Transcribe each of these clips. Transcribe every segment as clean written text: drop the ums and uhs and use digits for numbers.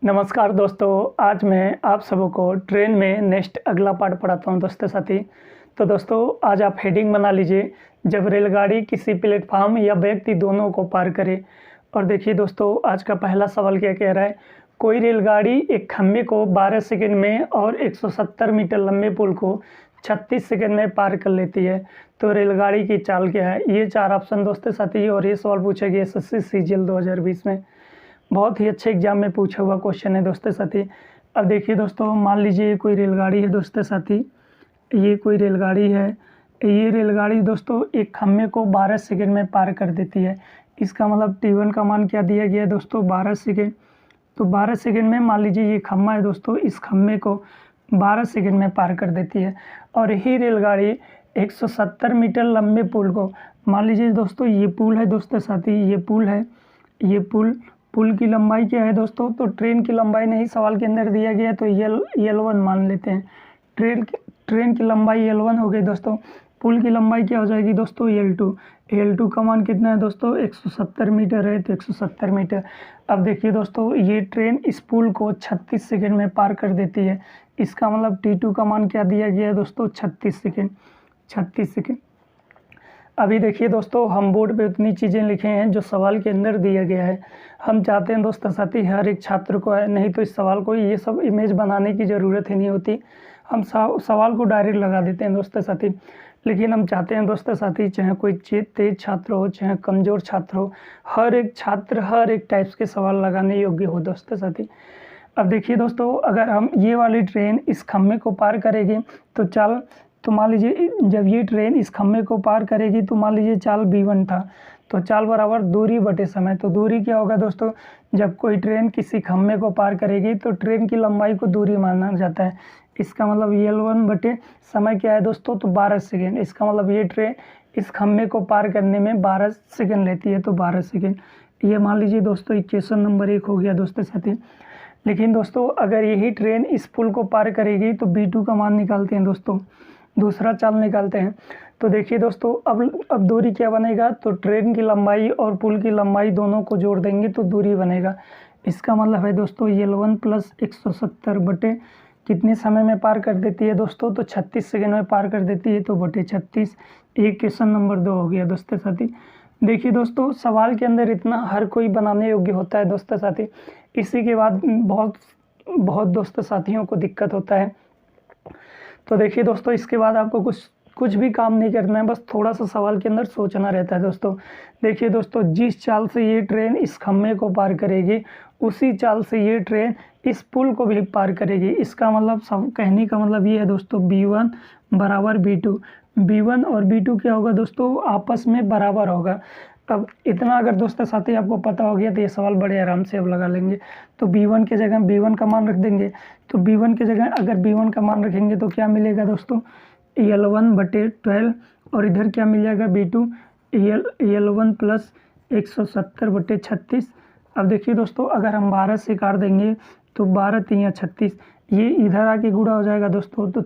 नमस्कार दोस्तों, आज मैं आप सबों को ट्रेन में नेक्स्ट अगला पार्ट पढ़ाता हूं दोस्तों साथी। तो दोस्तों आज आप हेडिंग बना लीजिए, जब रेलगाड़ी किसी प्लेटफार्म या व्यक्ति दोनों को पार करे। और देखिए दोस्तों, आज का पहला सवाल क्या कह रहा है। कोई रेलगाड़ी एक खंभे को 12 सेकंड में और 170 मीटर लंबे पुल को 36 सेकंड में पार कर लेती है, तो रेलगाड़ी की चाल क्या है। ये 4 ऑप्शन दोस्तों साथी, और ये सवाल पूछा गया एसएससी सीजीएल 2020 में। बहुत ही अच्छे एग्जाम में पूछा हुआ क्वेश्चन है दोस्तों साथी। अब देखिए दोस्तों, मान लीजिए कोई रेलगाड़ी है दोस्तों साथी, ये कोई रेलगाड़ी है। ये रेलगाड़ी दोस्तों एक खंभे को 12 सेकंड में पार कर देती है। इसका मतलब T1 का मान क्या दिया गया है दोस्तों, 12 सेकंड। तो 12 सेकंड में मान लीजिए ये खंभा है दोस्तों, इस खंभे को 12 सेकंड में पार कर देती है। और यही रेलगाड़ी 170 मीटर लंबे पुल को, मान लीजिए दोस्तों ये पुल है दोस्तों साथी, ये पुल है। ये पुल की लंबाई क्या है दोस्तों, तो ट्रेन की लंबाई नहीं सवाल के अंदर दिया गया है, तो L1 मान लेते हैं। ट्रेन की लंबाई L1 हो गई दोस्तों। पुल की लंबाई क्या हो जाएगी दोस्तों, L2 का मान कितना है दोस्तों, 170 मीटर है, तो 170 मीटर। अब देखिए दोस्तों, ये ट्रेन इस पुल को 36 सेकंड में पार कर देती है। इसका मतलब T2 का मान क्या दिया गया है दोस्तों, 36 सेकंड। अभी देखिए दोस्तों, हम बोर्ड पे उतनी चीज़ें लिखे हैं जो सवाल के अंदर दिया गया है। हम चाहते हैं दोस्तों साथी हर एक छात्र को है, नहीं तो इस सवाल को ये सब इमेज बनाने की ज़रूरत ही नहीं होती। हम सवाल को डायरेक्ट लगा देते हैं दोस्तों साथी। लेकिन हम चाहते हैं दोस्तों साथी, चाहे कोई तेज छात्र हो, चाहे कमज़ोर छात्र हो, हर एक छात्र हर एक टाइप्स के सवाल लगाने योग्य हो दोस्तों साथी। अब देखिए दोस्तों, अगर हम ये वाली ट्रेन इस खंभे को पार करेगी तो मान लीजिए जब ये ट्रेन इस खंभे को पार करेगी तो मान लीजिए चाल B1 था, तो चाल बराबर दूरी बटे समय। तो दूरी क्या होगा दोस्तों, जब कोई ट्रेन किसी खंभे को पार करेगी तो ट्रेन की लंबाई को दूरी माना जाता है। इसका मतलब L1 बटे समय क्या है दोस्तों, तो 12 सेकेंड। इसका मतलब ये ट्रेन इस खंभे को पार करने में 12 सेकेंड लेती है, तो 12 सेकेंड। ये मान लीजिए दोस्तों इक्वेशन नंबर 1 हो गया दोस्तों साथी। लेकिन दोस्तों अगर यही ट्रेन इस पुल को पार करेगी तो B2 का मान निकालते हैं दोस्तों, दूसरा चाल निकालते हैं। तो देखिए दोस्तों, अब दूरी क्या बनेगा, तो ट्रेन की लंबाई और पुल की लंबाई दोनों को जोड़ देंगे तो दूरी बनेगा। इसका मतलब है दोस्तों L1 प्लस 170 बटे कितने समय में पार कर देती है दोस्तों, तो 36 सेकंड में पार कर देती है, तो बटे 36। एक क्वेश्चन नंबर 2 हो गया दोस्तों साथी। देखिए दोस्तों, सवाल के अंदर इतना हर कोई बनाने योग्य होता है दोस्तों साथी। इसी के बाद बहुत दोस्तों साथियों को दिक्कत होता है। तो देखिए दोस्तों, इसके बाद आपको कुछ भी काम नहीं करना है, बस थोड़ा सा सवाल के अंदर सोचना रहता है दोस्तों। देखिए दोस्तों, जिस चाल से ये ट्रेन इस खंभे को पार करेगी उसी चाल से ये ट्रेन इस पुल को भी पार करेगी। इसका मतलब कहने का मतलब ये है दोस्तों, B1 बराबर B1 और B2 क्या होगा दोस्तों, आपस में बराबर होगा। अब इतना अगर दोस्तों साथी आपको पता हो गया तो ये सवाल बड़े आराम से अब लगा लेंगे। तो B1 के जगह B1 का मान रख देंगे। तो B1 के जगह अगर B1 का मान रखेंगे तो क्या मिलेगा दोस्तों, L1 बटे 12, और इधर क्या मिल जाएगा B2, L1 प्लस 170 बटे 36। अब देखिए दोस्तों, अगर हम 12 से काट देंगे तो 12 3 36, ये इधर आके गुणा हो जाएगा दोस्तों, तो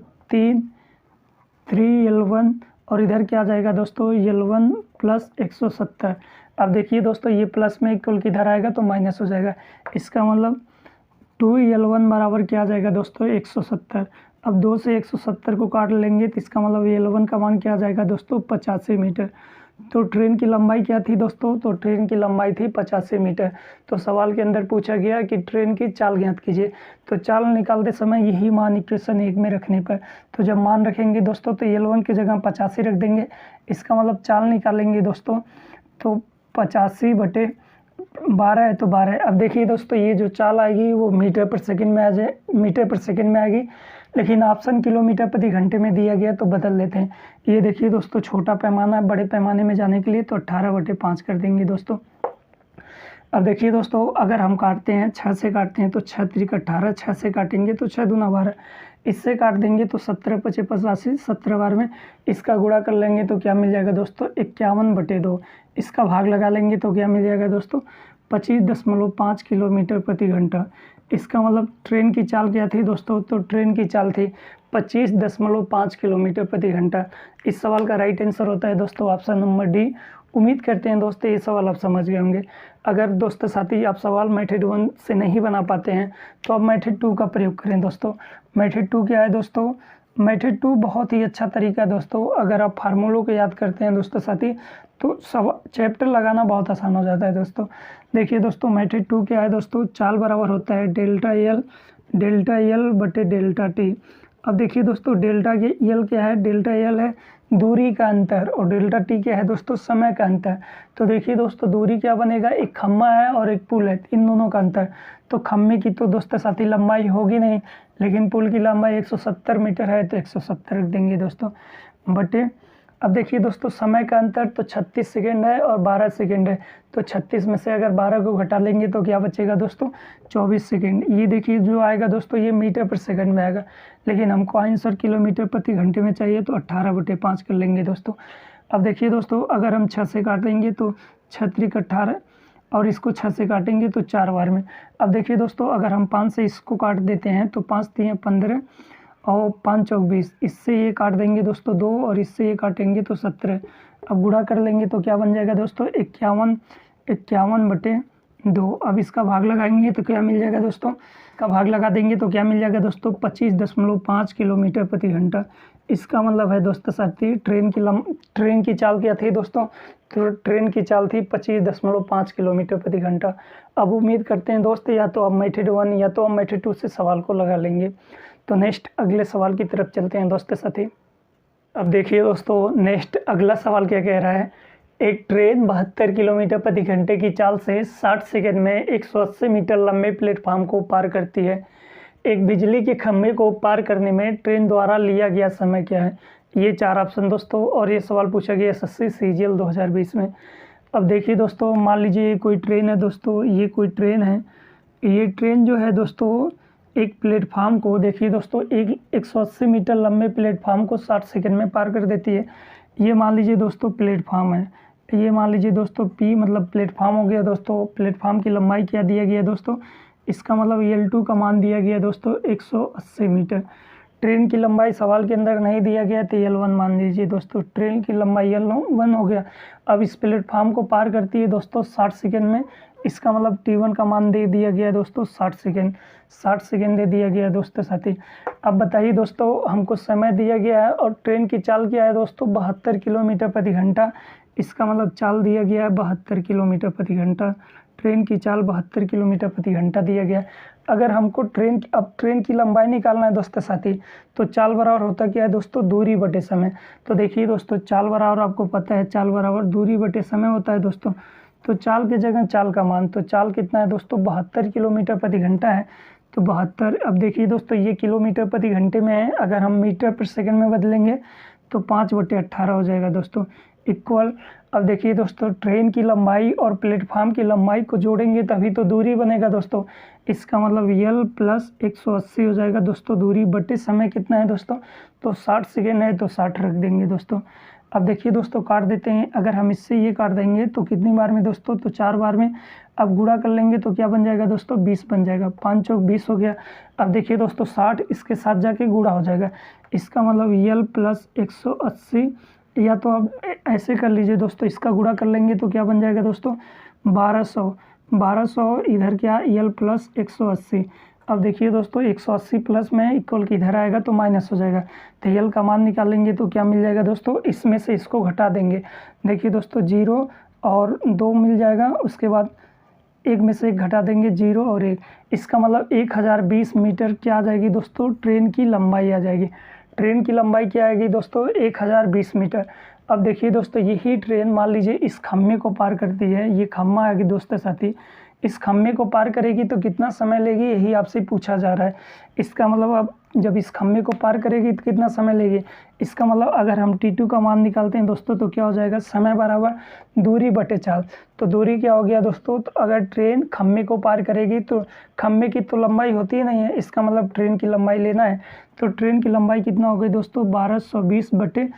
3L1, और इधर क्या आ जाएगा दोस्तों, L1 प्लस 170। अब देखिए दोस्तों, ये प्लस में इक्वल किधर आएगा तो माइनस हो जाएगा। इसका मतलब 2L1 बराबर क्या आ जाएगा दोस्तों, 170। अब 2 से 170 को काट लेंगे तो इसका मतलब L1 का मान क्या आ जाएगा दोस्तों, 85 मीटर। तो ट्रेन की लंबाई क्या थी दोस्तों, तो ट्रेन की लंबाई थी 85 मीटर। तो सवाल के अंदर पूछा गया कि ट्रेन की चाल ज्ञात कीजिए। तो चाल निकालते समय यही मान इक्वेशन 1 में रखने पर, तो जब मान रखेंगे दोस्तों तो L1 की जगह 85 रख देंगे। इसका मतलब चाल निकालेंगे दोस्तों, तो 85 बटे 12 है, तो 12। अब देखिए दोस्तों, ये जो चाल आएगी वो मीटर पर सेकंड में आएगी, लेकिन ऑप्शन किलोमीटर प्रति घंटे में दिया गया तो बदल लेते हैं। ये देखिए दोस्तों, छोटा पैमाना है, बड़े पैमाने में जाने के लिए तो 18 बटे 5 कर देंगे दोस्तों। अब देखिए दोस्तों, अगर हम काटते हैं 6 से काटते हैं तो 6 त्रिक 18, 6 से काटेंगे तो 6 दूना 12, इससे काट देंगे तो 17 पचे 85, 17 बार में इसका गुणा कर लेंगे तो क्या मिल जाएगा दोस्तों, 51 बटे 2। इसका भाग लगा लेंगे तो क्या मिल जाएगा दोस्तों, 25.5 किलोमीटर प्रति घंटा। इसका मतलब ट्रेन की चाल क्या थी दोस्तों, तो ट्रेन की चाल थी 25.5 किलोमीटर प्रति घंटा। इस सवाल का राइट आंसर होता है दोस्तों ऑप्शन नंबर डी, उम्मीद करते हैं दोस्तों ये सवाल आप समझ गए होंगे। अगर दोस्तों साथी आप सवाल मेथड 1 से नहीं बना पाते हैं तो आप मेथड 2 का प्रयोग करें दोस्तों। मेथड 2 क्या है दोस्तों? मेथड 2 बहुत ही अच्छा तरीका है दोस्तों। अगर आप फार्मूलों को याद करते हैं दोस्तों साथी तो सब चैप्टर लगाना बहुत आसान हो जाता है दोस्तों। देखिए दोस्तों मेथड 2 क्या है दोस्तों? चाल बराबर होता है डेल्टा एल बटे डेल्टा टी। अब देखिए दोस्तों डेल्टा के एल क्या है? डेल्टा एल है दूरी का अंतर और डेल्टा टी क्या है दोस्तों? समय का अंतर। तो देखिए दोस्तों दूरी क्या बनेगा? एक खम्मा है और एक पुल है, इन दोनों का अंतर। तो खम्मे की तो दोस्तों साथी लंबाई होगी नहीं, लेकिन पुल की लंबाई 170 मीटर है तो 170 रख देंगे दोस्तों बटे। अब देखिए दोस्तों समय का अंतर तो 36 सेकेंड है और 12 सेकेंड है। तो 36 में से अगर 12 को घटा लेंगे तो क्या बचेगा दोस्तों? 24 सेकेंड। ये देखिए जो आएगा दोस्तों ये मीटर पर सेकंड में आएगा, लेकिन हमको आंसर किलोमीटर प्रति घंटे में चाहिए तो 18/5 कर लेंगे दोस्तों। अब देखिए दोस्तों अगर हम 6 से काटेंगे तो 6 त्रिक 18 और इसको 6 से काटेंगे तो 4 बार में। अब देखिए दोस्तों अगर हम 5 से इसको काट देते हैं तो 5 3 15 और 5 चौक 20, इससे ये काट देंगे दोस्तों 2 और इससे ये काटेंगे तो 17। अब गुणा कर लेंगे तो क्या बन जाएगा दोस्तों? 51/2। अब इसका भाग लगाएंगे तो क्या मिल जाएगा दोस्तों? का भाग लगा देंगे तो क्या मिल जाएगा दोस्तों? 25.5 किलोमीटर प्रति घंटा। इसका मतलब है दोस्तों साथी ट्रेन की चाल क्या थी दोस्तों? तो ट्रेन की चाल थी 25.5 किलोमीटर प्रति घंटा। अब उम्मीद करते हैं दोस्तों या तो आप मेथड 1 या तो आप मेथड 2 से सवाल को लगा लेंगे। तो नेक्स्ट अगले सवाल की तरफ चलते हैं दोस्तों साथी। अब देखिए दोस्तों नेक्स्ट अगला सवाल क्या कह रहा है? एक ट्रेन 72 किलोमीटर प्रति घंटे की चाल से 60 सेकंड में 180 मीटर लंबे प्लेटफार्म को पार करती है। एक बिजली के खंभे को पार करने में ट्रेन द्वारा लिया गया समय क्या है? ये 4 ऑप्शन दोस्तों, और ये सवाल पूछा गया SSC CGL 2020 में। अब देखिए दोस्तों मान लीजिए कोई ट्रेन है दोस्तों, ये कोई ट्रेन है। ये ट्रेन जो है दोस्तों एक प्लेटफार्म को देखिए दोस्तों 180 मीटर लंबे प्लेटफार्म को 60 सेकंड में पार कर देती है। ये मान लीजिए दोस्तों प्लेटफार्म है, ये मान लीजिए दोस्तों P मतलब प्लेटफार्म हो गया दोस्तों। प्लेटफार्म की लंबाई क्या दिया गया है दोस्तों? इसका मतलब L2 का मान दिया गया है दोस्तों 180 मीटर। ट्रेन की लंबाई सवाल के अंदर नहीं दिया गया तो L1 मान लीजिए दोस्तों। ट्रेन की लंबाई L1 हो गया। अब इस प्लेटफार्म को पार करती है दोस्तों 60 सेकंड में। इसका मतलब T1 का मान दे दिया गया है दोस्तों 60 सेकंड दे दिया गया है दोस्तों साथी। अब बताइए दोस्तों हमको समय दिया गया है और ट्रेन की चाल क्या है दोस्तों? 72 किलोमीटर प्रति घंटा। इसका मतलब चाल दिया गया है 72 किलोमीटर प्रति घंटा। ट्रेन की चाल 72 किलोमीटर प्रति घंटा दिया गया। अगर हमको ट्रेन की लंबाई निकालना है दोस्तों साथी तो चाल बराबर होता क्या है दोस्तों? दूरी बटे समय। तो देखिए दोस्तों चाल बराबर आपको पता है, चाल बराबर दूरी बटे समय होता है दोस्तों। तो चाल की जगह चाल का मान, तो चाल कितना है दोस्तों? 72 किलोमीटर प्रति घंटा है। तो 72, अब देखिए दोस्तों ये किलोमीटर प्रति घंटे में है, अगर हम मीटर पर सेकंड में बदलेंगे तो 5/18 हो जाएगा दोस्तों इक्वल। अब देखिए दोस्तों ट्रेन की लंबाई और प्लेटफार्म की लंबाई को जोड़ेंगे तभी तो दूरी बनेगा दोस्तों। इसका मतलब L + 180 हो जाएगा दोस्तों दूरी बटे समय कितना है दोस्तों? तो 60 सेकेंड है तो 60 रख देंगे दोस्तों। अब देखिए दोस्तों काट देते हैं, अगर हम इससे ये काट देंगे तो कितनी बार में दोस्तों? तो 4 बार में। अब गुणा कर लेंगे तो क्या बन जाएगा दोस्तों? 20 बन जाएगा। 5 चौक 20 हो गया। अब देखिए दोस्तों 60 इसके साथ जाके गुणा हो जाएगा। इसका मतलब L + 180, या तो आप ऐसे कर लीजिए दोस्तों, इसका गुणा कर लेंगे तो क्या बन जाएगा दोस्तों? 1200 इधर क्या? L + 180। अब देखिए दोस्तों 180 प्लस में इक्वल की इधर आएगा तो माइनस हो जाएगा। तो L का मान निकालेंगे तो क्या मिल जाएगा दोस्तों? इसमें से इसको घटा देंगे। देखिए दोस्तों 0 और 2 मिल जाएगा, उसके बाद 1 में से 1 घटा देंगे 0 और 1। इसका मतलब 1020 मीटर क्या आ जाएगी दोस्तों? ट्रेन की लंबाई आ जाएगी। ट्रेन की लंबाई क्या आएगी दोस्तों? 1020 मीटर। अब देखिए दोस्तों यही ट्रेन मान लीजिए इस खम्भे को पार करती है, ये खम्भा आएगी दोस्तों साथी, इस खम्भे को पार करेगी तो कितना समय लेगी, यही आपसे पूछा जा रहा है। इसका मतलब अब जब इस खम्भे को पार करेगी तो कितना समय लेगी? इसका मतलब अगर हम T2 का मान निकालते हैं दोस्तों तो क्या हो जाएगा? समय बराबर दूरी बटे चाल। तो दूरी क्या हो गया दोस्तों? तो अगर ट्रेन खम्भे को पार करेगी तो खम्भे की तो लंबाई होती ही नहीं है, इसका मतलब ट्रेन की लंबाई लेना है। तो ट्रेन की लंबाई कितना हो गई दोस्तों? 1220 बटे,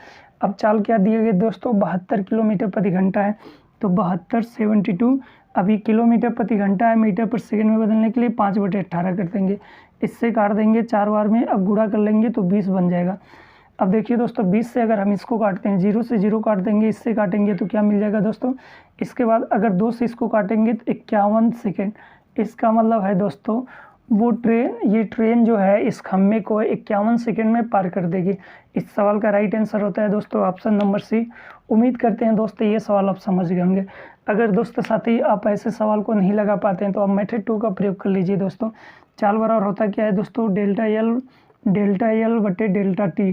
अब चाल क्या दिए गए दोस्तों? 72 किलोमीटर प्रति घंटा है। तो 72 अभी किलोमीटर प्रति घंटा है, मीटर पर सेकंड में बदलने के लिए 5/18 कर देंगे। इससे काट देंगे 4 बार में। अब गुणा कर लेंगे तो 20 बन जाएगा। अब देखिए दोस्तों 20 से अगर हम इसको काटते हैं, 0 से 0 काट देंगे, इससे काटेंगे तो क्या मिल जाएगा दोस्तों। इसके बाद अगर 2 से इसको काटेंगे तो 51 सेकेंड। इसका मतलब है दोस्तों ये ट्रेन जो है इस खम्भे को 51 सेकेंड में पार कर देगी। इस सवाल का राइट आंसर होता है दोस्तों ऑप्शन नंबर सी। उम्मीद करते हैं दोस्तों ये सवाल आप समझ गए होंगे। अगर दोस्तों साथी आप ऐसे सवाल को नहीं लगा पाते हैं तो आप मेथड 2 का प्रयोग कर लीजिए दोस्तों। चाल बराबर होता क्या है दोस्तों, डेल्टा एल बटे डेल्टा टी,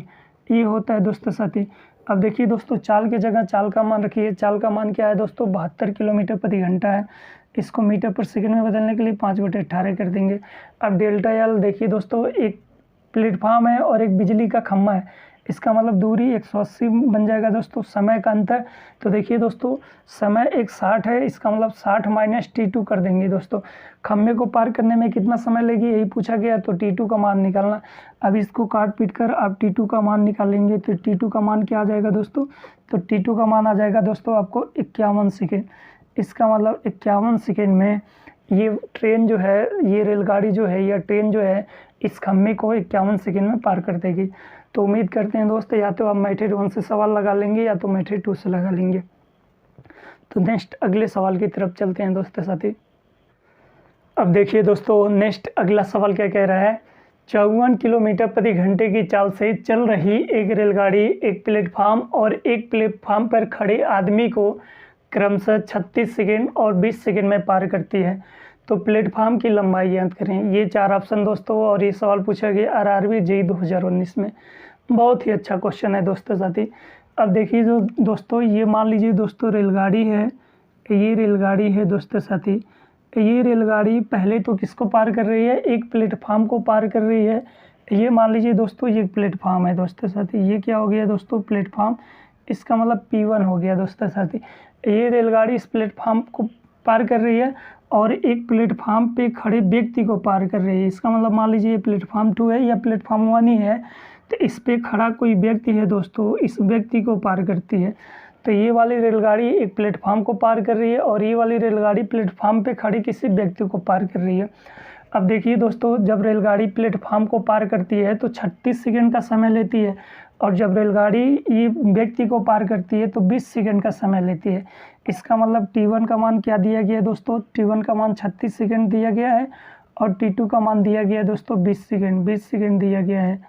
ये होता है दोस्तों साथी। अब देखिए दोस्तों चाल की जगह चाल का मान रखिए। चाल का मान क्या है दोस्तों, 72 किलोमीटर प्रति घंटा है। इसको मीटर पर सेकंड में बदलने के लिए 5/18 कर देंगे। अब डेल्टा एल देखिए दोस्तों, एक प्लेटफार्म है और एक बिजली का खम्भा है, इसका मतलब दूरी 180 बन जाएगा दोस्तों। समय का अंतर तो देखिए दोस्तों समय 60 है, इसका मतलब 60 - T2 कर देंगे दोस्तों। खम्भे को पार करने में कितना समय लेगी यही पूछा गया, तो T2 का मान निकालना। अब इसको काट पीट कर आप T2 का मान निकालेंगे तो T2 का मान क्या आ जाएगा दोस्तों, तो T2 का मान आ जाएगा दोस्तों आपको 51 सेकेंड। इसका मतलब 51 सेकेंड में ये ट्रेन जो है, ये रेलगाड़ी जो है या ट्रेन जो है इस खम्भे को 51 सेकेंड में पार कर देगी। तो उम्मीद करते हैं दोस्तों या तो आप मेथड 1 से सवाल लगा लेंगे या तो मेथड 2 से लगा लेंगे। तो नेक्स्ट अगले सवाल की तरफ चलते हैं दोस्तों साथी। अब देखिए दोस्तों नेक्स्ट अगला सवाल क्या कह रहा है, 54 किलोमीटर प्रति घंटे की चाल से चल रही एक रेलगाड़ी एक प्लेटफार्म और एक प्लेटफार्म पर खड़े आदमी को क्रमशः 36 सेकेंड और 20 सेकेंड में पार करती है, तो प्लेटफार्म की लंबाई ज्ञात करें। ये 4 ऑप्शन दोस्तों, और ये सवाल पूछा गया RRB JEE 2019 में। बहुत ही अच्छा क्वेश्चन है दोस्तों साथी। अब देखिए जो दोस्तों ये मान लीजिए दोस्तों रेलगाड़ी है, ये रेलगाड़ी है दोस्तों साथी। ये रेलगाड़ी पहले तो किसको पार कर रही है, एक प्लेटफार्म को पार कर रही है। ये मान लीजिए दोस्तों ये प्लेटफार्म है दोस्तों साथी, ये क्या हो गया दोस्तों प्लेटफार्म, इसका मतलब P1 हो गया दोस्तों साथी। ये रेलगाड़ी इस प्लेटफार्म को पार कर रही है और एक प्लेटफार्म पे खड़े व्यक्ति को पार कर रही है। इसका मतलब मान लीजिए ये प्लेटफार्म 2 है या प्लेटफार्म 1 ही है, तो इस पे खड़ा कोई व्यक्ति है दोस्तों, इस व्यक्ति को पार करती है। तो ये वाली रेलगाड़ी एक प्लेटफार्म को पार कर रही है और ये वाली रेलगाड़ी प्लेटफार्म पे खड़े किसी व्यक्ति को पार कर रही है। अब देखिए दोस्तों जब रेलगाड़ी प्लेटफार्म को पार करती है तो 36 सेकेंड का समय लेती है, और जब रेलगाड़ी ये व्यक्ति को पार करती है तो 20 सेकेंड का समय लेती है। इसका मतलब T1 का मान क्या दिया गया है दोस्तों, T1 का मान 36 सेकेंड दिया गया है और T2 का मान दिया गया है दोस्तों 20 सेकेंड दिया गया है,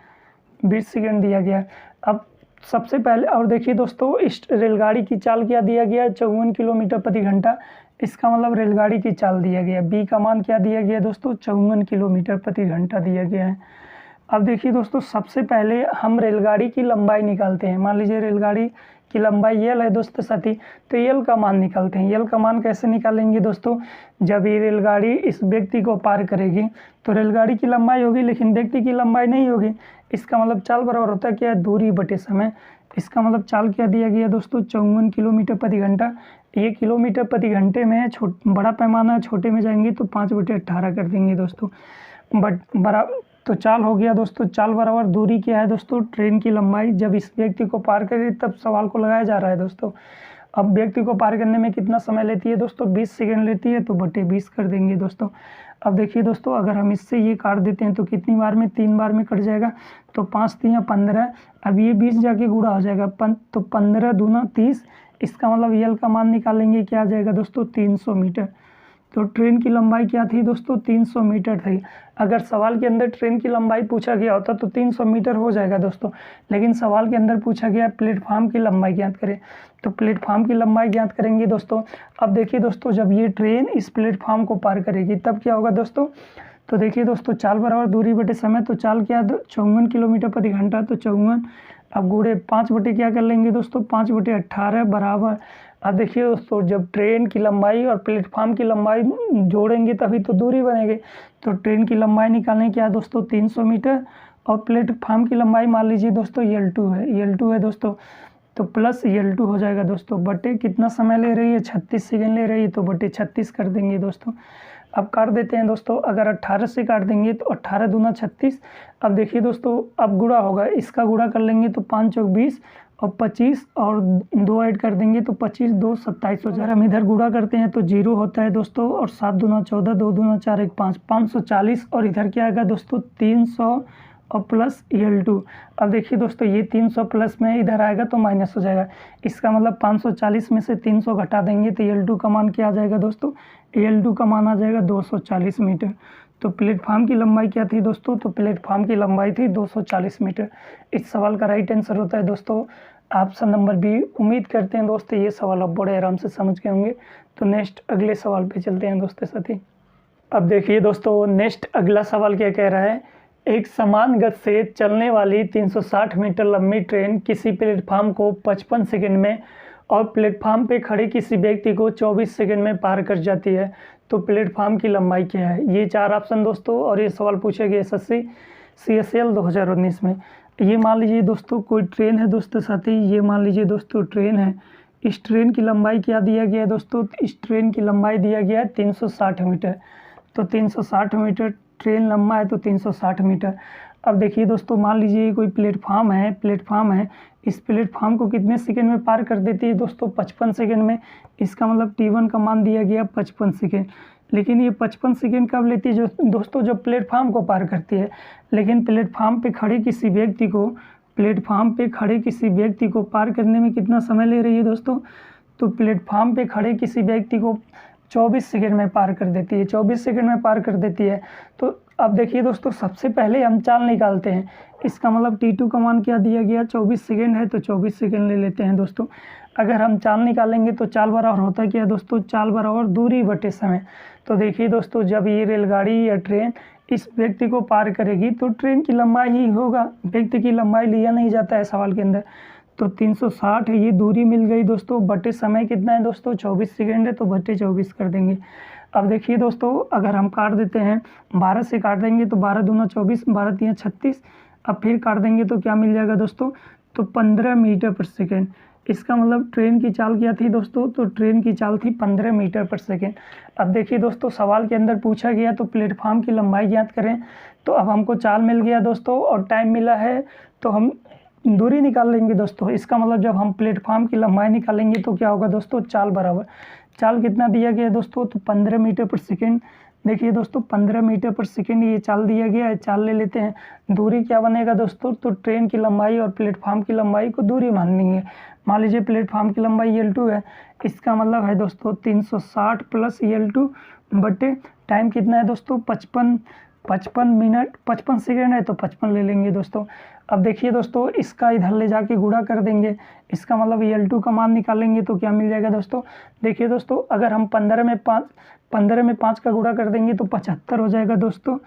20 सेकेंड दिया गया है। अब सबसे पहले और देखिए दोस्तों इस रेलगाड़ी की चाल क्या दिया गया है, 54 किलोमीटर प्रति घंटा। इसका मतलब रेलगाड़ी की चाल दिया गया है। B का मान क्या दिया गया है दोस्तों, 54 किलोमीटर प्रति घंटा दिया गया है। अब देखिए दोस्तों सबसे पहले हम रेलगाड़ी की लंबाई निकालते हैं। मान लीजिए रेलगाड़ी की लंबाई L है दोस्तों साथी, तो L का मान निकालते हैं। L का मान कैसे निकालेंगे दोस्तों, जब ये रेलगाड़ी इस व्यक्ति को पार करेगी तो रेलगाड़ी की लंबाई होगी लेकिन व्यक्ति की लंबाई नहीं होगी। इसका मतलब चाल बराबर होता है क्या है, दूरी बटे समय। इसका मतलब चाल क्या दिया गया दोस्तों, 54 किलोमीटर प्रति घंटा। ये किलोमीटर प्रति घंटे में बड़ा पैमाना है, छोटे में जाएंगे तो 5/18 कर देंगे दोस्तों। तो चाल हो गया दोस्तों, चाल बराबर दूरी क्या है दोस्तों, ट्रेन की लंबाई जब इस व्यक्ति को पार करे तब सवाल को लगाया जा रहा है दोस्तों। अब व्यक्ति को पार करने में कितना समय लेती है दोस्तों, 20 सेकेंड लेती है, तो बटे 20 कर देंगे दोस्तों। अब देखिए दोस्तों अगर हम इससे ये काट देते हैं तो कितनी बार में, 3 बार में कट जाएगा, तो 5 × 3 = 15। अब ये 20 जाके गुणा हो जाएगा, तो 15 दूना 30। इसका मतलब L का मान निकालेंगे, क्या आ जाएगा दोस्तों, 300 मीटर। तो ट्रेन की लंबाई क्या थी दोस्तों, 300 मीटर थी। अगर सवाल के अंदर ट्रेन की लंबाई पूछा गया होता तो 300 मीटर हो जाएगा दोस्तों, लेकिन सवाल के अंदर पूछा गया प्लेटफार्म की लंबाई ज्ञात करें, तो प्लेटफार्म की लंबाई ज्ञात करेंगे दोस्तों। अब देखिए दोस्तों जब ये ट्रेन इस प्लेटफार्म को पार करेगी तब क्या होगा दोस्तों, तो देखिए दोस्तों चाल बराबर दूरी बटे समय। तो चाल क्या 54 किलोमीटर प्रति घंटा, तो 54 अब गुणे 5 बटे क्या कर लेंगे दोस्तों, 5/18 बराबर। अब देखिए दोस्तों जब ट्रेन की लंबाई और प्लेटफार्म की लंबाई जोड़ेंगे तभी तो दूरी बनेगी। तो ट्रेन की लंबाई निकालने क्या है दोस्तों, 300 मीटर, और प्लेटफार्म की लंबाई मान लीजिए दोस्तों L2 है दोस्तों, तो प्लस L2 हो जाएगा दोस्तों। बटे कितना समय ले रही है, 36 सेकेंड ले रही है, तो बटे 36 कर देंगे दोस्तों। अब काट देते हैं दोस्तों, अगर 18 से काट देंगे तो 18 दूना 36। अब देखिए दोस्तों अब गुणा होगा, इसका गुणा कर लेंगे तो 5 × 4 = 20 और 25 और 2 ऐड कर देंगे तो 25 × 2 = 27 हो जाएगा। हम इधर गुणा करते हैं तो 0 होता है दोस्तों, और 7 दूना 14, 2 दूना 4, 1 5, 540। और इधर क्या आएगा दोस्तों, और प्लस L2। अब देखिए दोस्तों ये 300 प्लस में इधर आएगा तो माइनस हो जाएगा, इसका मतलब 540 में से 300 घटा देंगे तो L2 का मान क्या आ जाएगा दोस्तों, L2 का मान आ जाएगा 240 मीटर। तो प्लेटफार्म की लंबाई क्या थी दोस्तों, तो प्लेटफार्म की लंबाई थी 240 मीटर। इस सवाल का राइट आंसर होता है दोस्तों ऑप्शन नंबर बी। उम्मीद करते हैं दोस्तों ये सवाल आप बड़े आराम से समझ गए होंगे। तो नेक्स्ट अगले सवाल पे चलते हैं दोस्तों साथी। अब देखिए दोस्तों नेक्स्ट अगला सवाल क्या कह रहा है, एक समान गति से चलने वाली 360 मीटर लंबी ट्रेन किसी प्लेटफार्म को 55 सेकंड में और प्लेटफार्म पे खड़े किसी व्यक्ति को 24 सेकंड में पार कर जाती है, तो प्लेटफार्म की लंबाई क्या है। ये 4 ऑप्शन दोस्तों, और ये सवाल पूछे गए SSC CSL 2019 में। ये मान लीजिए दोस्तों कोई ट्रेन है दोस्तों साथी, ये मान लीजिए दोस्तों ट्रेन है। इस ट्रेन की लंबाई क्या दिया गया है दोस्तों, इस ट्रेन की लंबाई दिया गया है 360 मीटर। तो 360 मीटर ट्रेन लंबा है तो 360 मीटर। अब देखिए दोस्तों मान लीजिए कोई प्लेटफार्म है, इस प्लेटफार्म को कितने सेकंड में पार कर देती है दोस्तों, 55 सेकंड में। इसका मतलब T1 का मान दिया गया 55 सेकंड। लेकिन ये 55 सेकंड कब लेती है जो दोस्तों, जब प्लेटफार्म को पार करती है। लेकिन प्लेटफार्म पे खड़े किसी व्यक्ति को पार करने में कितना समय ले रही है दोस्तों, तो प्लेटफार्म पे खड़े किसी व्यक्ति को 24 सेकंड में पार कर देती है, 24 सेकंड में पार कर देती है। तो अब देखिए दोस्तों सबसे पहले हम चाल निकालते हैं। इसका मतलब T2 का मान क्या दिया गया, 24 सेकंड है तो 24 सेकंड ले लेते हैं दोस्तों। अगर हम चाल निकालेंगे तो चाल बराबर होता क्या है दोस्तों, चाल बराबर दूरी बटे समय। तो देखिए दोस्तों जब ये रेलगाड़ी या ट्रेन इस व्यक्ति को पार करेगी तो ट्रेन की लंबाई ही होगा, व्यक्ति की लंबाई लिया नहीं जाता है सवाल के अंदर। तो 360 है ये दूरी मिल गई दोस्तों, बटे समय कितना है दोस्तों 24 सेकंड है तो बटे 24 कर देंगे। अब देखिए दोस्तों अगर हम काट देते हैं 12 से काट देंगे तो 12 दूना 24, 12 तिया 36। अब फिर काट देंगे तो क्या मिल जाएगा दोस्तों, तो 15 मीटर पर सेकेंड। इसका मतलब ट्रेन की चाल क्या थी दोस्तों, तो ट्रेन की चाल थी 15 मीटर पर सेकेंड। अब देखिए दोस्तों सवाल के अंदर पूछा गया तो प्लेटफार्म की लंबाई ज्ञात करें। तो अब हमको चाल मिल गया दोस्तों और टाइम मिला है तो हम दूरी निकाल लेंगे दोस्तों। इसका मतलब जब हम प्लेटफार्म की लंबाई निकालेंगे तो क्या होगा दोस्तों, चाल बराबर चाल कितना दिया गया है दोस्तों, तो 15 मीटर पर सेकेंड। देखिए दोस्तों 15 मीटर पर सेकेंड ये चाल दिया गया है, चाल ले लेते हैं। दूरी क्या बनेगा दोस्तों, तो ट्रेन की लंबाई और प्लेटफार्म की लंबाई को दूरी मान लेंगे। मान लीजिए प्लेटफार्म की लंबाई L2 है, इसका मतलब है दोस्तों 360 प्लस L2 बटे टाइम कितना है दोस्तों 55 मिनट 55 सेकेंड है तो 55 ले लेंगे दोस्तों। अब देखिए दोस्तों इसका इधर ले जाके गुणा कर देंगे, इसका मतलब L2 का मान निकालेंगे तो क्या मिल जाएगा दोस्तों। देखिए दोस्तों अगर हम 15 में 5 का गुणा कर देंगे तो 75 हो जाएगा दोस्तों।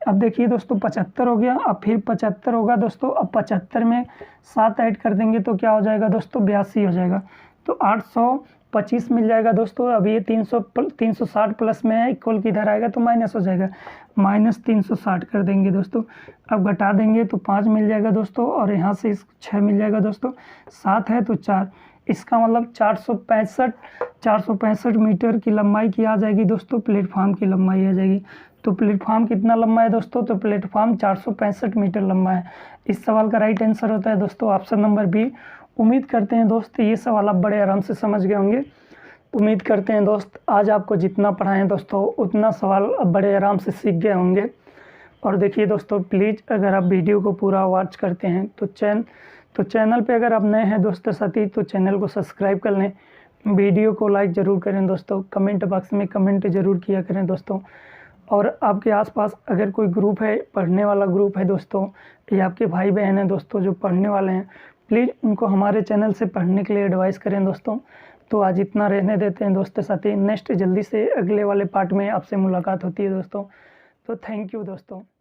अब देखिए दोस्तों 75 हो गया, अब फिर 75 होगा दोस्तों। अब 75 में 7 ऐड कर देंगे तो क्या हो जाएगा दोस्तों 82 हो जाएगा। तो 825 मिल जाएगा दोस्तों। अब ये 360 प्लस में है, इक्वल किधर आएगा तो माइनस हो जाएगा, माइनस 360 कर देंगे दोस्तों। अब घटा देंगे तो 5 मिल जाएगा दोस्तों और यहाँ से 6 मिल जाएगा दोस्तों। 7 है तो 4, इसका मतलब 465 मीटर की लंबाई की आ जाएगी दोस्तों, प्लेटफार्म की लंबाई आ जाएगी। तो प्लेटफार्म कितना लंबा है दोस्तों, तो प्लेटफार्म 465 मीटर लंबा है। इस सवाल का राइट आंसर होता है दोस्तों ऑप्शन नंबर बी। उम्मीद करते हैं दोस्त ये सवाल आप बड़े आराम से समझ गए होंगे। उम्मीद करते हैं दोस्त आज आपको जितना पढ़ाएं दोस्तों उतना सवाल आप बड़े आराम से सीख गए होंगे। और देखिए दोस्तों प्लीज़ अगर आप वीडियो को पूरा वॉच करते हैं तो चैनल पे अगर आप नए हैं दोस्तों साथी तो चैनल को सब्सक्राइब कर लें, वीडियो को लाइक ज़रूर करें दोस्तों, कमेंट बॉक्स में कमेंट ज़रूर किया करें दोस्तों। और आपके आसपास अगर कोई ग्रुप है, पढ़ने वाला ग्रुप है दोस्तों, या आपके भाई बहन हैं दोस्तों जो पढ़ने वाले हैं, प्लीज़ उनको हमारे चैनल से पढ़ने के लिए एडवाइस करें दोस्तों। तो आज इतना रहने देते हैं दोस्तों साथी, नेक्स्ट जल्दी से अगले वाले पार्ट में आपसे मुलाकात होती है दोस्तों। तो थैंक यू दोस्तों।